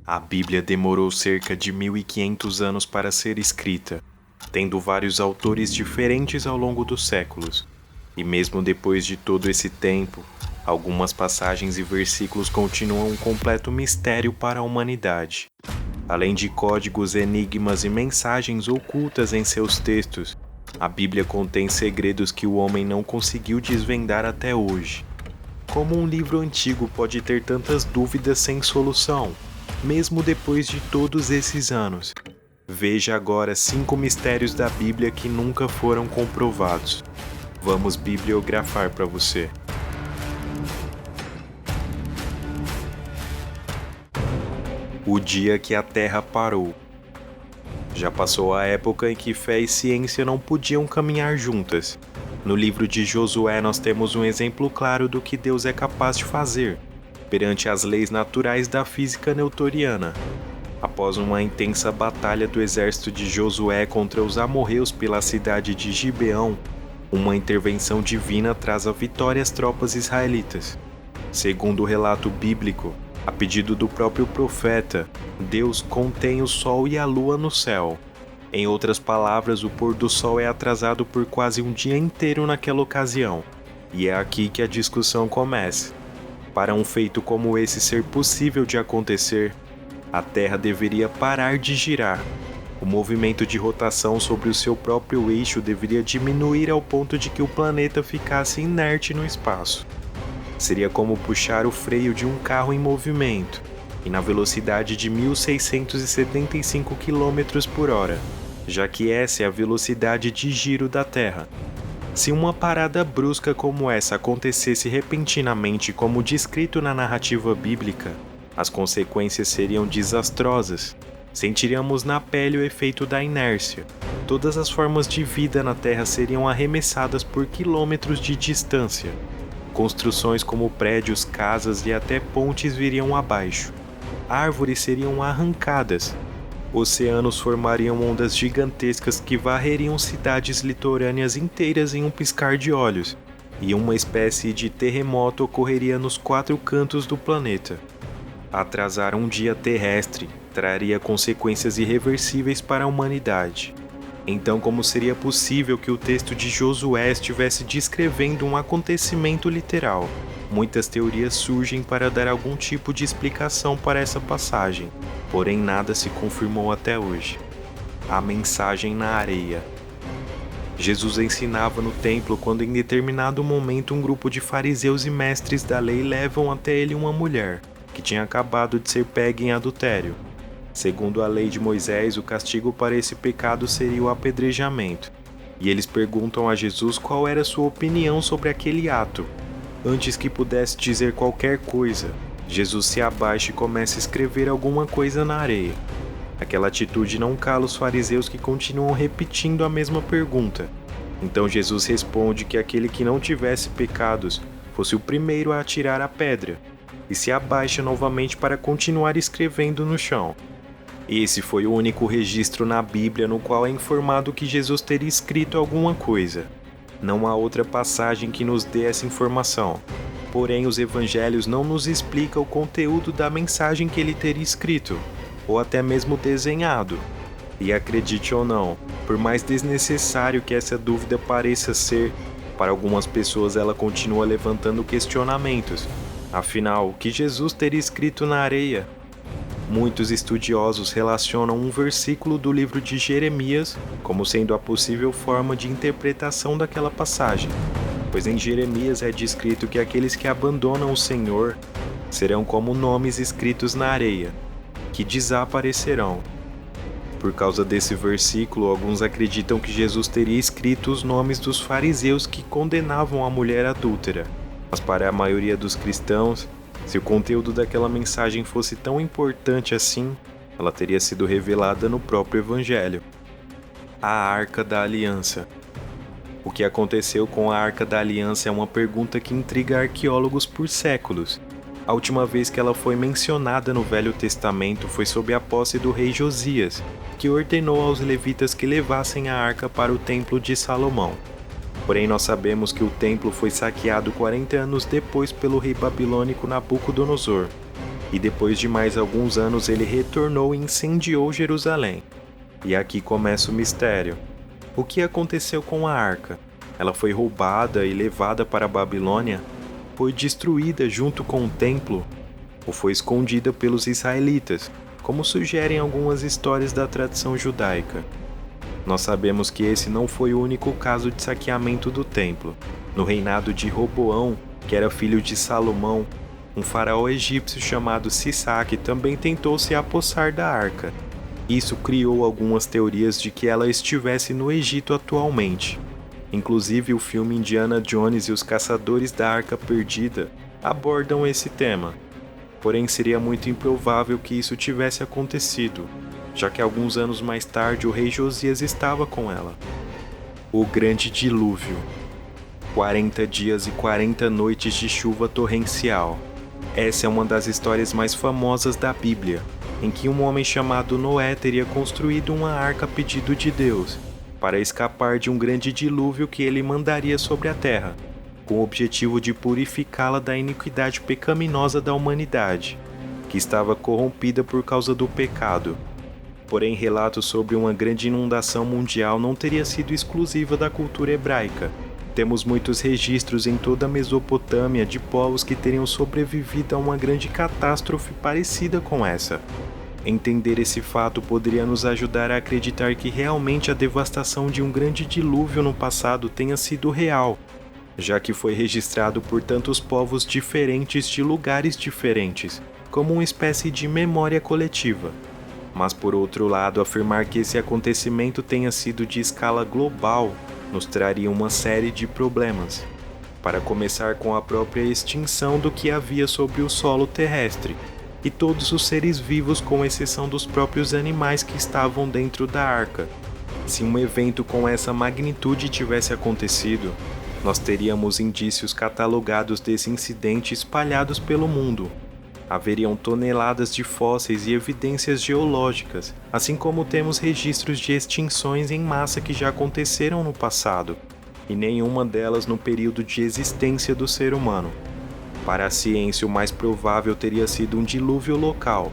A Bíblia demorou cerca de 1500 anos para ser escrita, tendo vários autores diferentes ao longo dos séculos. E mesmo depois de todo esse tempo, algumas passagens e versículos continuam um completo mistério para a humanidade. Além de códigos, enigmas e mensagens ocultas em seus textos, a Bíblia contém segredos que o homem não conseguiu desvendar até hoje. Como um livro antigo pode ter tantas dúvidas sem solução, mesmo depois de todos esses anos? Veja agora 5 mistérios da Bíblia que nunca foram comprovados. Vamos bibliografar para você. O dia que a Terra parou. Já passou a época em que fé e ciência não podiam caminhar juntas. No livro de Josué nós temos um exemplo claro do que Deus é capaz de fazer perante as leis naturais da física newtoniana. Após uma intensa batalha do exército de Josué contra os amorreus pela cidade de Gibeão, uma intervenção divina traz a vitória às tropas israelitas. Segundo o relato bíblico, a pedido do próprio profeta, Deus contém o sol e a lua no céu. Em outras palavras, o pôr do sol é atrasado por quase um dia inteiro naquela ocasião. E é aqui que a discussão começa. Para um feito como esse ser possível de acontecer, a Terra deveria parar de girar. O movimento de rotação sobre o seu próprio eixo deveria diminuir ao ponto de que o planeta ficasse inerte no espaço. Seria como puxar o freio de um carro em movimento, e na velocidade de 1675 km por hora, já que essa é a velocidade de giro da Terra. Se uma parada brusca como essa acontecesse repentinamente como descrito na narrativa bíblica, as consequências seriam desastrosas. Sentiríamos na pele o efeito da inércia. Todas as formas de vida na Terra seriam arremessadas por quilômetros de distância. Construções como prédios, casas e até pontes viriam abaixo. Árvores seriam arrancadas. Oceanos formariam ondas gigantescas que varreriam cidades litorâneas inteiras em um piscar de olhos, e uma espécie de terremoto ocorreria nos 4 cantos do planeta. Atrasar um dia terrestre traria consequências irreversíveis para a humanidade. Então, como seria possível que o texto de Josué estivesse descrevendo um acontecimento literal? Muitas teorias surgem para dar algum tipo de explicação para essa passagem, porém nada se confirmou até hoje. A mensagem na areia. Jesus ensinava no templo quando em determinado momento um grupo de fariseus e mestres da lei levam até ele uma mulher, que tinha acabado de ser pega em adultério. Segundo a lei de Moisés, o castigo para esse pecado seria o apedrejamento. E eles perguntam a Jesus qual era sua opinião sobre aquele ato. Antes que pudesse dizer qualquer coisa, Jesus se abaixa e começa a escrever alguma coisa na areia. Aquela atitude não cala os fariseus que continuam repetindo a mesma pergunta. Então Jesus responde que aquele que não tivesse pecados fosse o primeiro a atirar a pedra, e se abaixa novamente para continuar escrevendo no chão. Esse foi o único registro na Bíblia no qual é informado que Jesus teria escrito alguma coisa. Não há outra passagem que nos dê essa informação. Porém, os evangelhos não nos explicam o conteúdo da mensagem que ele teria escrito, ou até mesmo desenhado. E acredite ou não, por mais desnecessário que essa dúvida pareça ser, para algumas pessoas ela continua levantando questionamentos. Afinal, o que Jesus teria escrito na areia? Muitos estudiosos relacionam um versículo do livro de Jeremias como sendo a possível forma de interpretação daquela passagem, pois em Jeremias é descrito que aqueles que abandonam o Senhor serão como nomes escritos na areia, que desaparecerão. Por causa desse versículo, alguns acreditam que Jesus teria escrito os nomes dos fariseus que condenavam a mulher adúltera, mas para a maioria dos cristãos, se o conteúdo daquela mensagem fosse tão importante assim, ela teria sido revelada no próprio Evangelho. A Arca da Aliança. O que aconteceu com a Arca da Aliança é uma pergunta que intriga arqueólogos por séculos. A última vez que ela foi mencionada no Velho Testamento foi sob a posse do rei Josias, que ordenou aos levitas que levassem a arca para o Templo de Salomão. Porém, nós sabemos que o templo foi saqueado 40 anos depois pelo rei babilônico Nabucodonosor. e depois de mais alguns anos ele retornou e incendiou Jerusalém. E aqui começa o mistério. O que aconteceu com a arca? Ela foi roubada e levada para a Babilônia? Foi destruída junto com o templo? Ou foi escondida pelos israelitas, como sugerem algumas histórias da tradição judaica? Nós sabemos que esse não foi o único caso de saqueamento do templo. No reinado de Roboão, que era filho de Salomão, um faraó egípcio chamado Sisaque também tentou se apossar da arca. Isso criou algumas teorias de que ela estivesse no Egito atualmente. Inclusive, o filme Indiana Jones e os Caçadores da Arca Perdida abordam esse tema. Porém, seria muito improvável que isso tivesse acontecido, já que alguns anos mais tarde o rei Josias estava com ela. O Grande Dilúvio. 40 dias e 40 noites de chuva torrencial. Essa é uma das histórias mais famosas da Bíblia, em que um homem chamado Noé teria construído uma arca a pedido de Deus, para escapar de um grande dilúvio que ele mandaria sobre a terra, com o objetivo de purificá-la da iniquidade pecaminosa da humanidade, que estava corrompida por causa do pecado. Porém, relatos sobre uma grande inundação mundial não teria sido exclusiva da cultura hebraica. Temos muitos registros em toda a Mesopotâmia de povos que teriam sobrevivido a uma grande catástrofe parecida com essa. Entender esse fato poderia nos ajudar a acreditar que realmente a devastação de um grande dilúvio no passado tenha sido real, já que foi registrado por tantos povos diferentes de lugares diferentes, como uma espécie de memória coletiva. Mas por outro lado, afirmar que esse acontecimento tenha sido de escala global nos traria uma série de problemas. Para começar com a própria extinção do que havia sobre o solo terrestre, e todos os seres vivos com exceção dos próprios animais que estavam dentro da arca. Se um evento com essa magnitude tivesse acontecido, nós teríamos indícios catalogados desse incidente espalhados pelo mundo. Haveriam toneladas de fósseis e evidências geológicas, assim como temos registros de extinções em massa que já aconteceram no passado, e nenhuma delas no período de existência do ser humano. Para a ciência, o mais provável teria sido um dilúvio local,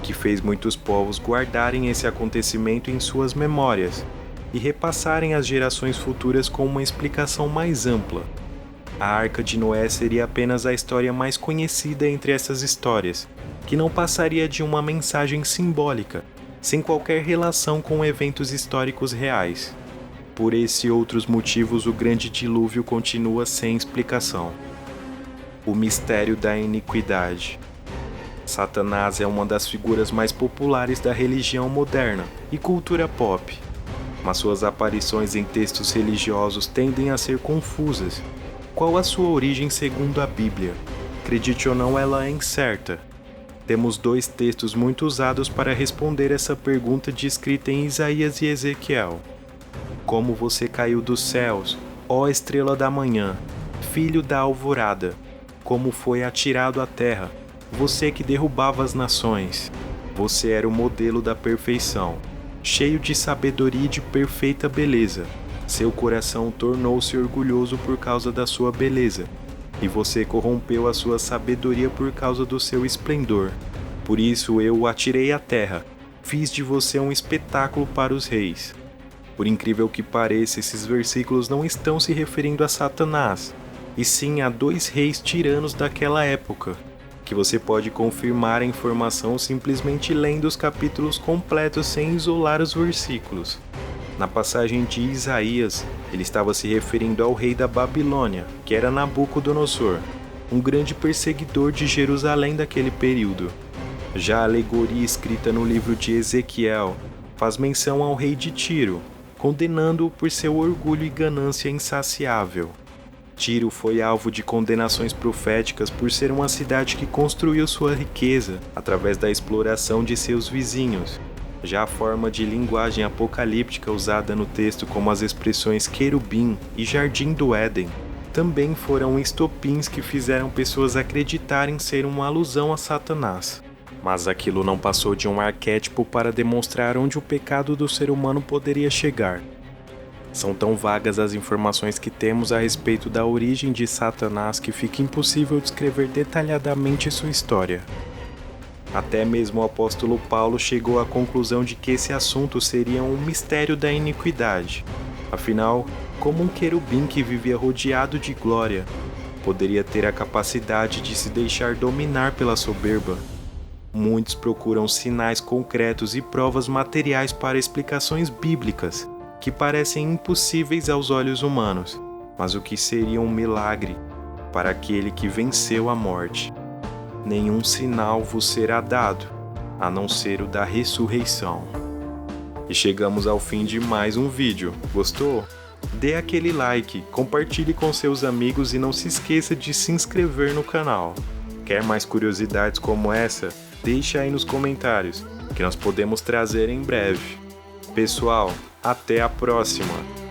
que fez muitos povos guardarem esse acontecimento em suas memórias e repassarem às gerações futuras com uma explicação mais ampla. A Arca de Noé seria apenas a história mais conhecida entre essas histórias, que não passaria de uma mensagem simbólica, sem qualquer relação com eventos históricos reais. Por esse e outros motivos, o grande dilúvio continua sem explicação. O mistério da iniquidade. Satanás é uma das figuras mais populares da religião moderna e cultura pop, mas suas aparições em textos religiosos tendem a ser confusas. Qual a sua origem segundo a Bíblia? Acredite ou não, ela é incerta. Temos dois textos muito usados para responder essa pergunta descrita em Isaías e Ezequiel. Como você caiu dos céus, ó estrela da manhã, filho da alvorada, como foi atirado à terra, você que derrubava as nações. Você era o modelo da perfeição, cheio de sabedoria e de perfeita beleza. Seu coração tornou-se orgulhoso por causa da sua beleza, e você corrompeu a sua sabedoria por causa do seu esplendor. Por isso eu o atirei à terra, fiz de você um espetáculo para os reis. Por incrível que pareça, esses versículos não estão se referindo a Satanás, e sim a dois reis tiranos daquela época, que você pode confirmar a informação simplesmente lendo os capítulos completos sem isolar os versículos. Na passagem de Isaías, ele estava se referindo ao rei da Babilônia, que era Nabucodonosor, um grande perseguidor de Jerusalém daquele período. Já a alegoria escrita no livro de Ezequiel faz menção ao rei de Tiro, condenando-o por seu orgulho e ganância insaciável. Tiro foi alvo de condenações proféticas por ser uma cidade que construiu sua riqueza através da exploração de seus vizinhos. Já a forma de linguagem apocalíptica usada no texto, como as expressões querubim e jardim do Éden, também foram estopins que fizeram pessoas acreditarem ser uma alusão a Satanás. Mas aquilo não passou de um arquétipo para demonstrar onde o pecado do ser humano poderia chegar. São tão vagas as informações que temos a respeito da origem de Satanás que fica impossível descrever detalhadamente sua história. Até mesmo o apóstolo Paulo chegou à conclusão de que esse assunto seria um mistério da iniquidade. Afinal, como um querubim que vivia rodeado de glória, poderia ter a capacidade de se deixar dominar pela soberba? Muitos procuram sinais concretos e provas materiais para explicações bíblicas, que parecem impossíveis aos olhos humanos, mas o que seria um milagre para aquele que venceu a morte? Nenhum sinal vos será dado, a não ser o da ressurreição. E chegamos ao fim de mais um vídeo. Gostou? Dê aquele like, compartilhe com seus amigos e não se esqueça de se inscrever no canal. Quer mais curiosidades como essa? Deixe aí nos comentários, que nós podemos trazer em breve. Pessoal, até a próxima!